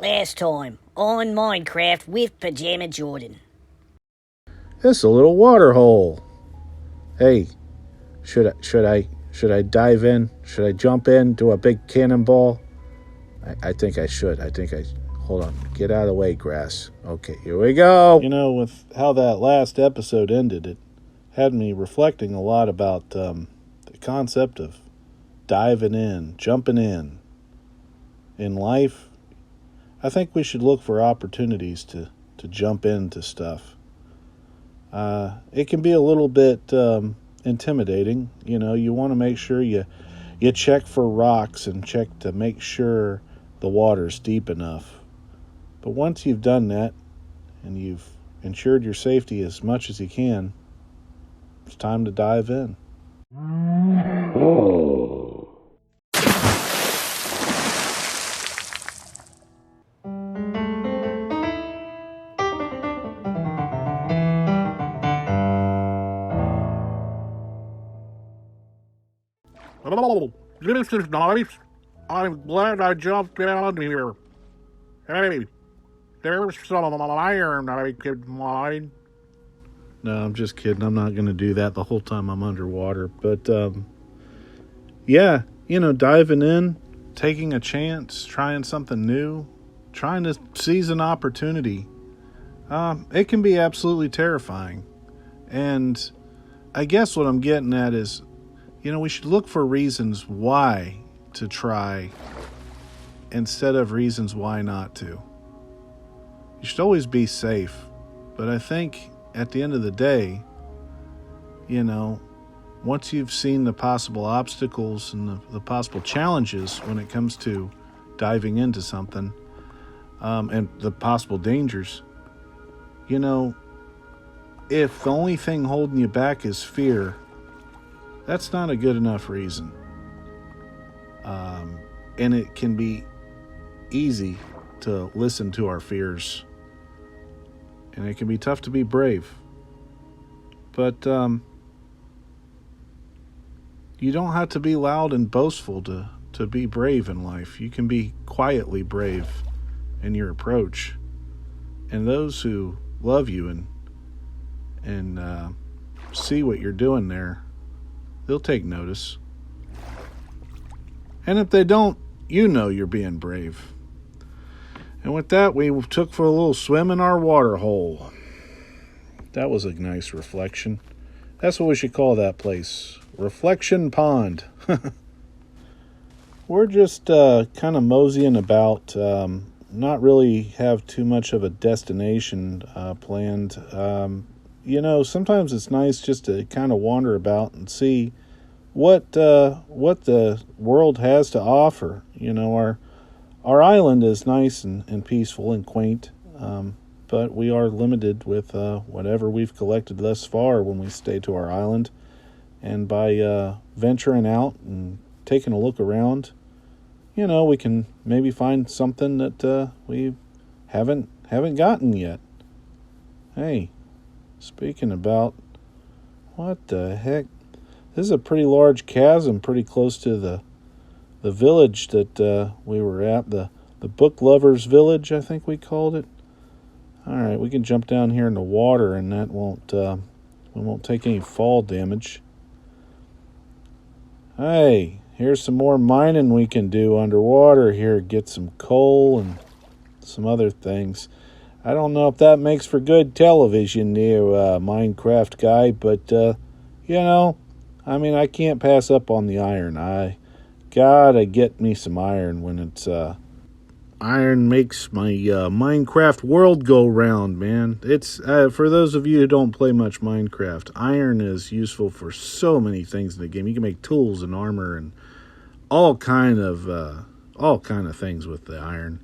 Last time on Minecraft with Pajama Jordan. It's a little water hole. Hey, should I dive in? Should I jump in, do a big cannonball? I think I should. Hold on. Get out of the way, grass. Okay, here we go. You know, with how that last episode ended, it had me reflecting a lot about the concept of diving in, jumping in life. I think we should look for opportunities to jump into stuff. It can be a little bit intimidating. You know, you want to make sure you check for rocks and check to make sure the water's deep enough. But once you've done that and you've ensured your safety as much as you can, it's time to dive in. This is nice. I'm glad I jumped down here. Hey, there's some iron I could mine. No, I'm just kidding. I'm not going to do that the whole time I'm underwater. But, yeah, you know, diving in, taking a chance, trying something new, trying to seize an opportunity, it can be absolutely terrifying. And I guess what I'm getting at is, you know, we should look for reasons why to try instead of reasons why not to. You should always be safe. But I think at the end of the day, you know, once you've seen the possible obstacles and the possible challenges when it comes to diving into something, and the possible dangers, you know, if the only thing holding you back is fear, that's not a good enough reason. And it can be easy to listen to our fears. And it can be tough to be brave. But you don't have to be loud and boastful to be brave in life. You can be quietly brave in your approach. And those who love you and see what you're doing there, they'll take notice. And if they don't, you know you're being brave. And with that, we took for a little swim in our water hole. That was a nice reflection. That's what we should call that place. Reflection Pond. We're just kind of moseying about, not really have too much of a destination planned. You know, sometimes it's nice just to kind of wander about and see what the world has to offer. You know, our island is nice and peaceful and quaint, but we are limited with whatever we've collected thus far when we stay to our island. And by venturing out and taking a look around, you know, we can maybe find something that we haven't gotten yet. Hey, speaking about, what the heck? This is a pretty large chasm pretty close to the village that we were at, the Book Lovers Village, I think we called it. All right, we can jump down here in the water, and that we won't take any fall damage. Hey, here's some more mining we can do underwater here. Get some coal and some other things. I don't know if that makes for good television there, Minecraft guy, but, you know, I mean, I can't pass up on the iron. I gotta get me some iron when it's, iron makes my Minecraft world go round, man. It's, for those of you who don't play much Minecraft, iron is useful for so many things in the game. You can make tools and armor and all kind of things with the iron.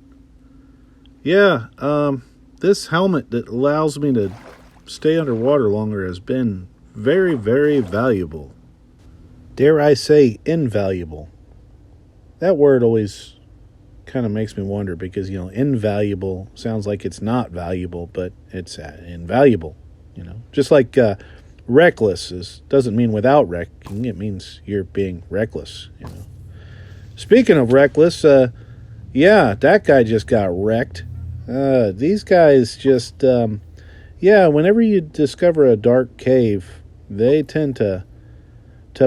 Yeah, this helmet that allows me to stay underwater longer has been very, very valuable. Dare I say invaluable. That word always kind of makes me wonder because, you know, invaluable sounds like it's not valuable, but it's invaluable, you know. Just like reckless doesn't mean without wrecking. It means you're being reckless, you know. Speaking of reckless, Yeah, that guy just got wrecked. These guys just, yeah, whenever you discover a dark cave, they tend to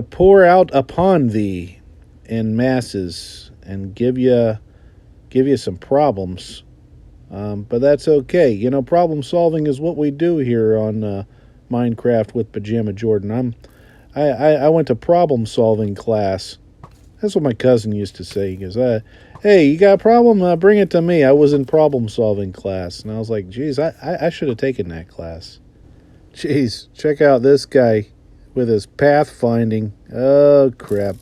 pour out upon thee in masses and give you some problems. But that's okay. You know, problem solving is what we do here on Minecraft with Pajama Jordan. I went to problem solving class. That's what my cousin used to say. He goes, "Hey, you got a problem? Bring it to me." I was in problem solving class, and I was like, "Geez, I should have taken that class." Jeez, check out this guy with his pathfinding. Oh crap!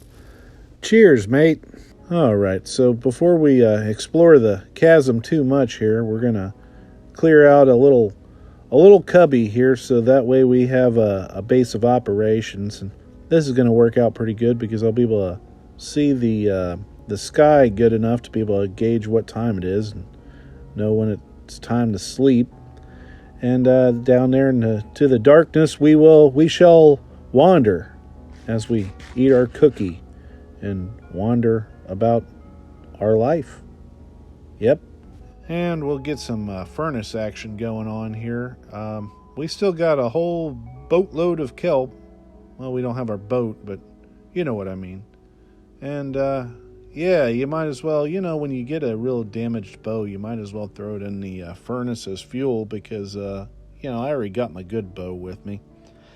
Cheers, mate. All right, so before we explore the chasm too much here, we're gonna clear out a little cubby here, so that way we have a base of operations, and this is gonna work out pretty good because I'll be able to see the sky good enough to be able to gauge what time it is and know when it's time to sleep. And down there to the darkness, we shall wander as we eat our cookie and wander about our life. Yep. And we'll get some furnace action going on here. We still got a whole boatload of kelp. Well, we don't have our boat, but you know what I mean. And yeah, you might as well, when you get a real damaged bow, you might as well throw it in the furnace as fuel because, I already got my good bow with me.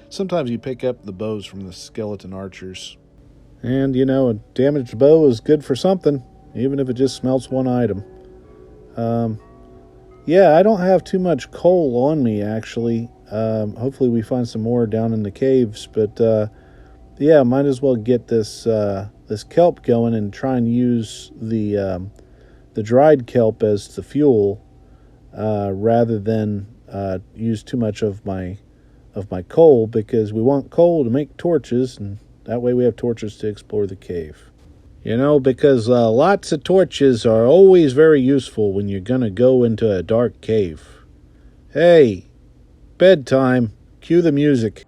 Sometimes you pick up the bows from the skeleton archers. And, a damaged bow is good for something, even if it just smelts one item. Yeah, I don't have too much coal on me, actually. Hopefully we find some more down in the caves, but, yeah, might as well get this kelp going and try and use the dried kelp as the fuel, rather than use too much of my coal, because we want coal to make torches, and that way we have torches to explore the cave. Because lots of torches are always very useful when you're gonna go into a dark cave. Hey, bedtime. Cue the music.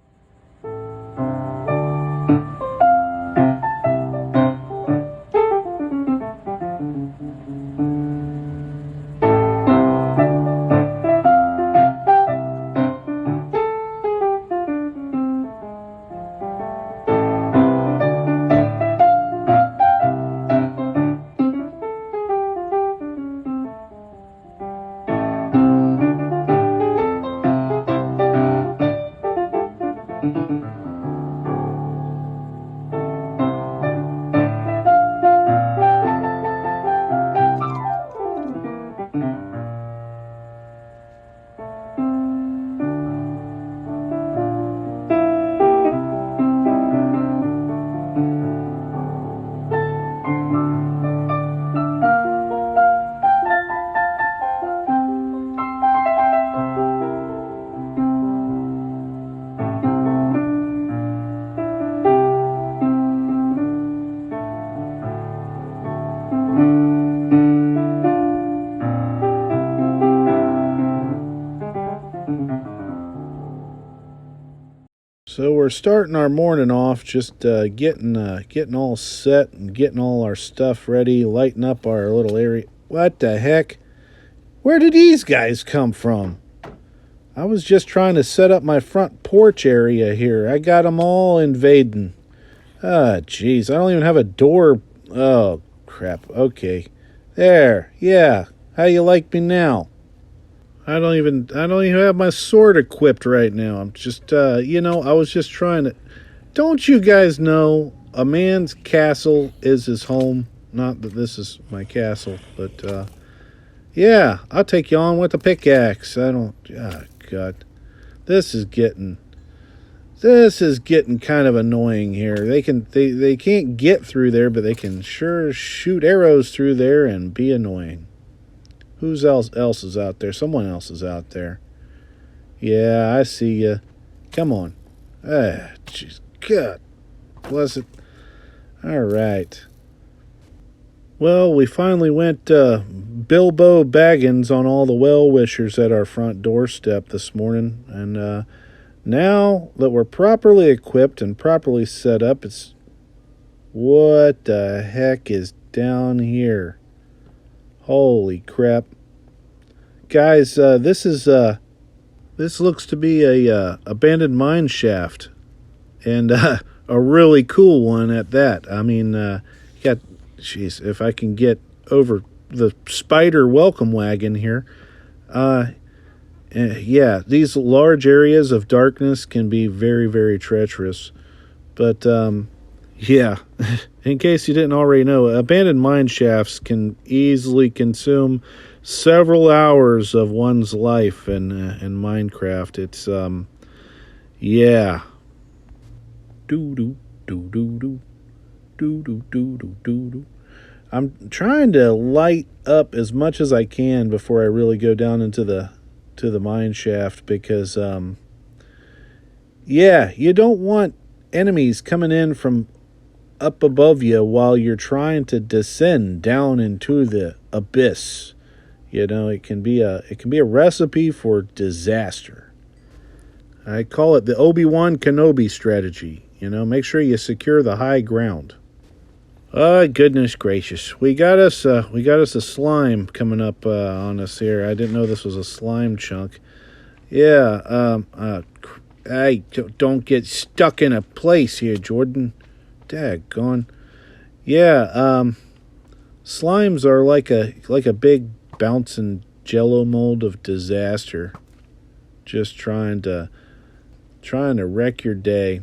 So we're starting our morning off, just getting all set and getting all our stuff ready, lighting up our little area. What the heck? Where did these guys come from? I was just trying to set up my front porch area here. I got them all invading. Ah, jeez, I don't even have a door. Oh, crap. Okay. There. Yeah. How you like me now? I don't even have my sword equipped right now. I'm just, I was just trying to... Don't you guys know a man's castle is his home? Not that this is my castle, but, yeah, I'll take you on with a pickaxe. Oh, God. This is getting kind of annoying here. They can't get through there, but they can sure shoot arrows through there and be annoying. Who else is out there? Someone else is out there. Yeah, I see you. Come on. Ah, jeez. God bless it. All right. Well, we finally went Bilbo Baggins on all the well-wishers at our front doorstep this morning. And now that we're properly equipped and properly set up, it's... What the heck is down here? Holy crap. Guys, this looks to be a abandoned mine shaft, and a really cool one at that. I mean, if I can get over the spider welcome wagon here. Yeah, these large areas of darkness can be very, very treacherous. But, yeah, in case you didn't already know, abandoned mine shafts can easily consume several hours of one's life in Minecraft. It's, yeah. Do-do-do-do-do. Do-do-do-do-do-do. I'm trying to light up as much as I can before I really go down into the mine shaft because, yeah, you don't want enemies coming in from up above you while you're trying to descend down into the abyss. You know, it can be a recipe for disaster. I call it the Obi-Wan Kenobi strategy. You know, make sure you secure the high ground. Goodness gracious. We got us a slime coming up on us here. I didn't know this was a slime chunk. Yeah, hey, don't get stuck in a place here, Jordan. Daggone. Yeah, slimes are like a big bouncing jello mold of disaster. Just trying to wreck your day.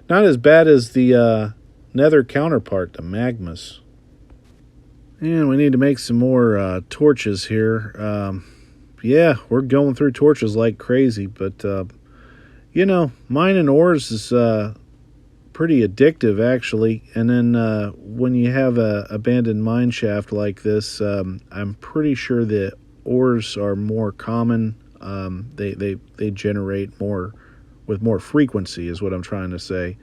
Not as bad as the nether counterpart, the magmas. And we need to make some more torches here. Yeah, we're going through torches like crazy, but you know, mining ores is pretty addictive actually. And then when you have a abandoned mine shaft like this, I'm pretty sure the ores are more common. They generate more with more frequency is what I'm trying to say.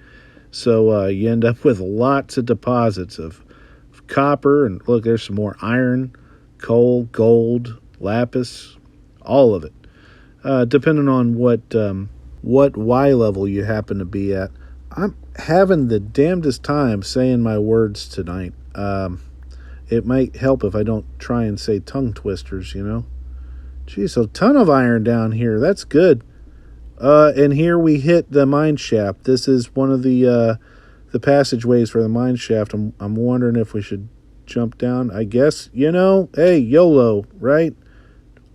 So you end up with lots of deposits of copper, and look, there's some more iron, coal, gold, lapis, all of it, depending on what Y level you happen to be at. I'm having the damnedest time saying my words tonight. It might help if I don't try and say tongue twisters, you know. Geez, a ton of iron down here. That's good. And here we hit the mine shaft. This is one of the passageways for the mine shaft. I'm wondering if we should jump down. I guess, you know, hey, YOLO, right?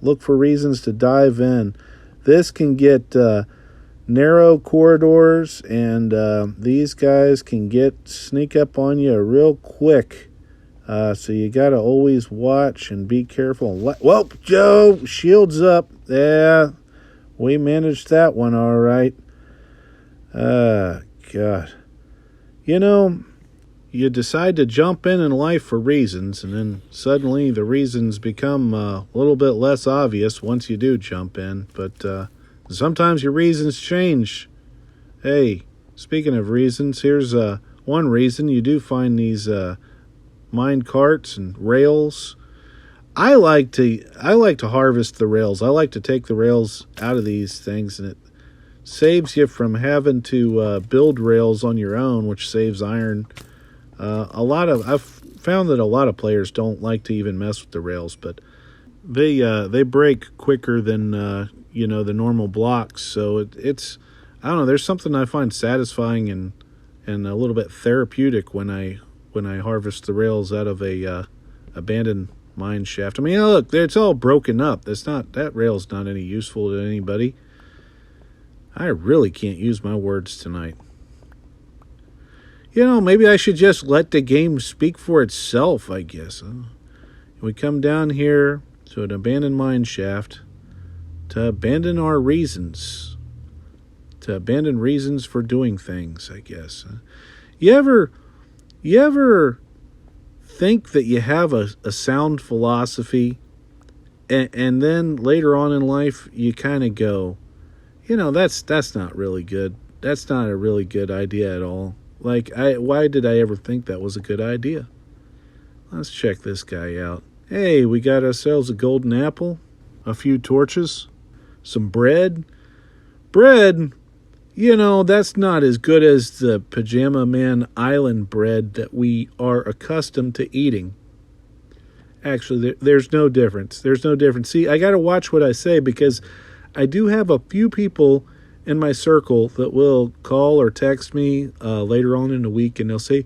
Look for reasons to dive in. This can get narrow corridors, and these guys can sneak up on you real quick. So you got to always watch and be careful. Whoa, Joe, shields up. Yeah. We managed that one all right. God. You know, you decide to jump in life for reasons, and then suddenly the reasons become a little bit less obvious once you do jump in. But sometimes your reasons change. Hey, speaking of reasons, here's one reason. You do find these mine carts and rails. I like to harvest the rails. I like to take the rails out of these things, and it saves you from having to build rails on your own, which saves iron. I've found that a lot of players don't like to even mess with the rails, but they break quicker than the normal blocks. So it's I don't know. There's something I find satisfying and a little bit therapeutic when I harvest the rails out of a abandoned mine shaft. I mean, look, it's all broken up. That rail's not any useful to anybody. I really can't use my words tonight. You know, maybe I should just let the game speak for itself, I guess. We come down here to an abandoned mine shaft to abandon our reasons. To abandon reasons for doing things, I guess. You ever think that you have a sound philosophy, and then later on in life you kind of go, you know, that's not really good. That's not a really good idea at all. Like, why did I ever think that was a good idea? Let's check this guy out. Hey, we got ourselves a golden apple, a few torches, some bread. Bread, you know, that's not as good as the Pajama Man Island bread that we are accustomed to eating. Actually, there's no difference. There's no difference. See, I got to watch what I say because I do have a few people in my circle that will call or text me later on in the week, and they'll say,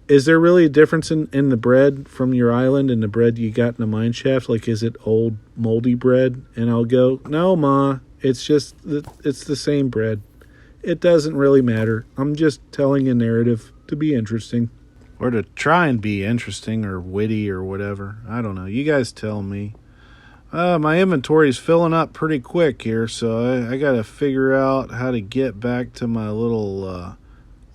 is there really a difference in the bread from your island and the bread you got in the mine shaft? Like, is it old, moldy bread? And I'll go, no, Ma, it's the same bread. It doesn't really matter. I'm just telling a narrative to be interesting. Or to try and be interesting or witty or whatever. I don't know. You guys tell me. My inventory's filling up pretty quick here, so I got to figure out how to get back to my little...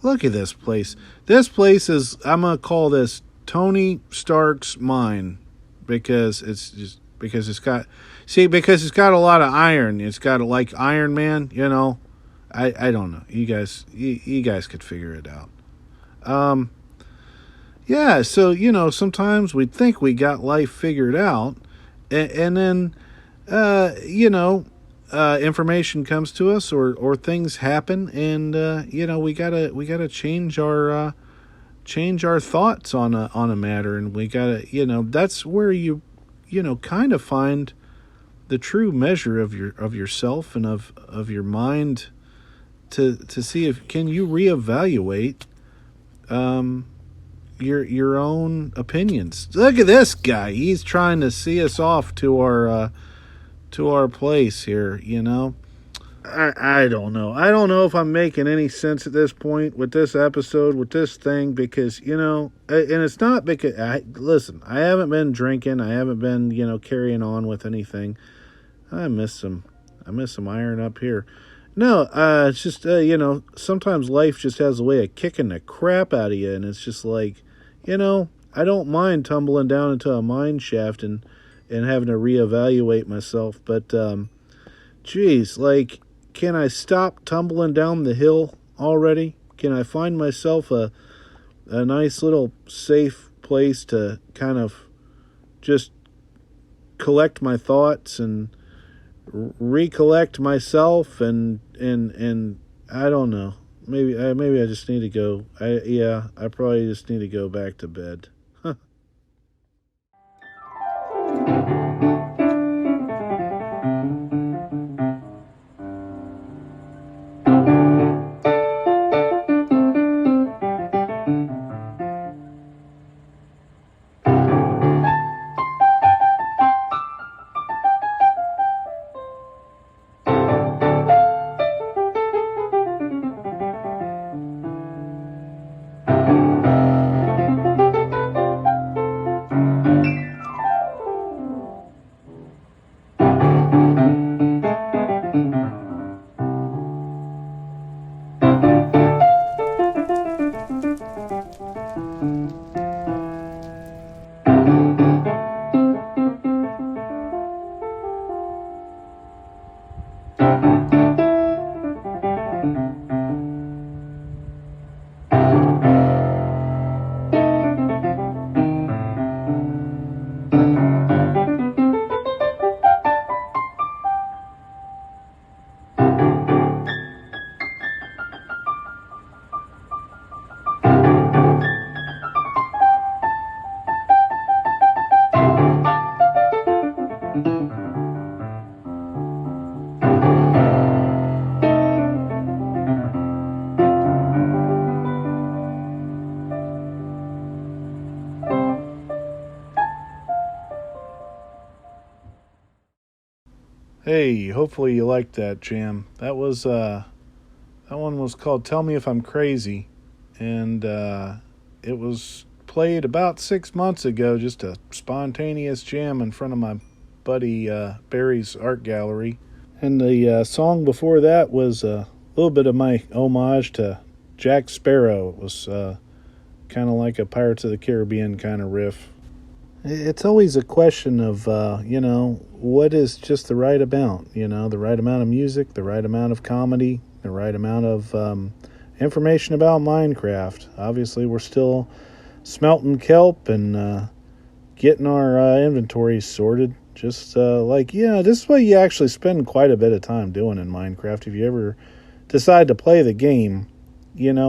Look at this place. This place is... I'm going to call this Tony Stark's mine. Because it's got... See, because it's got a lot of iron. It's got, like, Iron Man, you know. I don't know. You guys could figure it out. Yeah, so, sometimes we think we got life figured out, and then, information comes to us or things happen, and, we gotta change our thoughts on a matter, and we gotta, that's where you kind of find the true measure of yourself and of your mind to see if can you reevaluate, your own opinions. Look at this guy. He's trying to see us off to our place here, I don't know. I don't know if I'm making any sense at this point with this episode, with this thing, because, and it's not because, listen, I haven't been drinking. I haven't been, carrying on with anything. I miss some iron up here. No, it's just, sometimes life just has a way of kicking the crap out of you, and it's just like, I don't mind tumbling down into a mine shaft and having to reevaluate myself, but, geez, like, can I stop tumbling down the hill already? Can I find myself a nice little safe place to kind of just collect my thoughts and recollect myself and I don't know. Maybe I just need to go. I probably just need to go back to bed. Hey, hopefully you liked that jam. That one was called Tell Me If I'm Crazy, and it was played about 6 months ago, just a spontaneous jam in front of my buddy Barry's art gallery. And the song before that was a little bit of my homage to Jack Sparrow. It was kind of like a Pirates of the Caribbean kind of riff. It's always a question of, what is just the right amount, the right amount of music, the right amount of comedy, the right amount of information about Minecraft. Obviously, we're still smelting kelp and getting our inventory sorted. Just this is what you actually spend quite a bit of time doing in Minecraft. If you ever decide to play the game,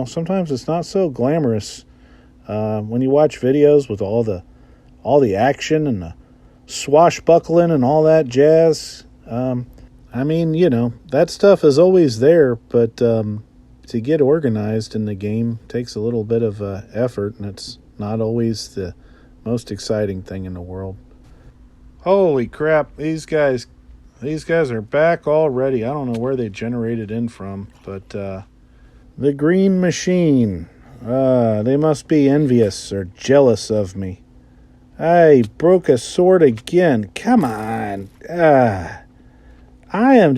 sometimes it's not so glamorous. When you watch videos with all all the action and the swashbuckling and all that jazz. I mean, that stuff is always there, but to get organized in the game takes a little bit of effort, and it's not always the most exciting thing in the world. Holy crap, these guys are back already. I don't know where they generated in from, but the Green Machine. They must be envious or jealous of me. I broke a sword again. Come on. I'm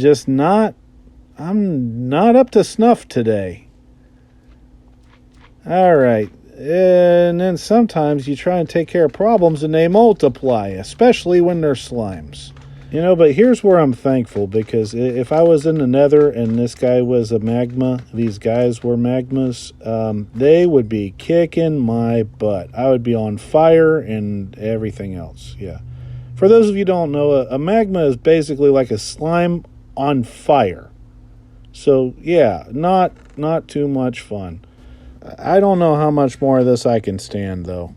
not up to snuff today. All right. And then sometimes you try and take care of problems and they multiply, especially when they're slimes. But here's where I'm thankful, because if I was in the Nether and this guy was a magma, these guys were magmas, they would be kicking my butt. I would be on fire and everything else. Yeah. For those of you who don't know, a magma is basically like a slime on fire. So, yeah, not too much fun. I don't know how much more of this I can stand, though.